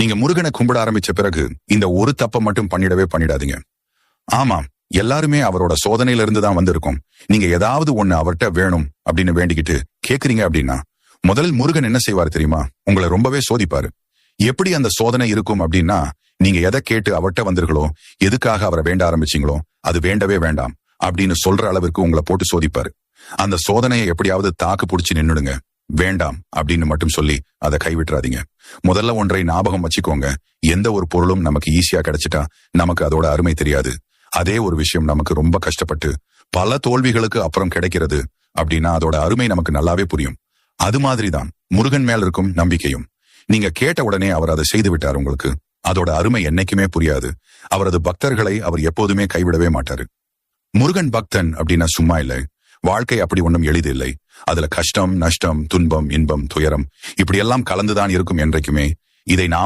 நீங்க முருகனை கும்பிட ஆரம்பிச்ச பிறகு இந்த ஒரு தப்பை மட்டும் பண்ணிடாதீங்க. ஆமாம், எல்லாருமே அவரோட சோதனையில இருந்து தான் வந்திருக்கோம். நீங்க ஏதாவது ஒண்ணு அவர்கிட்ட வேணும் அப்படின்னு வேண்டிக்கிட்டு கேக்குறீங்க அப்படின்னா முதலில் முருகன் என்ன செய்வார் தெரியுமா? உங்களை ரொம்பவே சோதிப்பாரு. எப்படி அந்த சோதனை இருக்கும் அப்படின்னா, நீங்க எதை கேட்டு அவர்கிட்ட வந்தீர்களோ, எதுக்காக அவரை வேண்ட ஆரம்பிச்சீங்களோ அது வேண்டவே வேண்டாம் அப்படின்னு சொல்ற அளவிற்கு உங்களை போட்டு சோதிப்பாரு. அந்த சோதனையை எப்படியாவது தாக்கு பிடிச்சு நின்னுடுங்க. வேண்டாம் அப்படின்னு மட்டும் சொல்லி அதை கைவிட்டுறாதீங்க. முதல்ல ஒன்றை ஞாபகம் வச்சுக்கோங்க, எந்த ஒரு பொருளும் நமக்கு ஈஸியா கிடைச்சிட்டா நமக்கு அதோட அருமை தெரியாது. அதே ஒரு விஷயம் நமக்கு ரொம்ப கஷ்டப்பட்டு பல தோல்விகளுக்கு அப்புறம் கிடைக்கிறது அப்படின்னா அதோட அருமை நமக்கு நல்லாவே புரியும். அது மாதிரிதான் முருகன் மேல் இருக்கும் நம்பிக்கையும். நீங்க கேட்ட உடனே அவர் அதை செய்து விட்டார் உங்களுக்கு. அதோட அருமை என்னைக்குமே புரியாது. அவரது பக்தர்களை அவர் எப்போதுமே கைவிடவே மாட்டாரு. முருகன் பக்தன் அப்படின்னா சும்மா இல்லை. வாழ்க்கை அப்படி ஒன்றும் எளிது இல்லை. அதுல கஷ்டம், நஷ்டம், துன்பம், இன்பம், துயரம் இப்படியெல்லாம் கலந்துதான் இருக்கும் என்றைக்குமே. இதை நாம்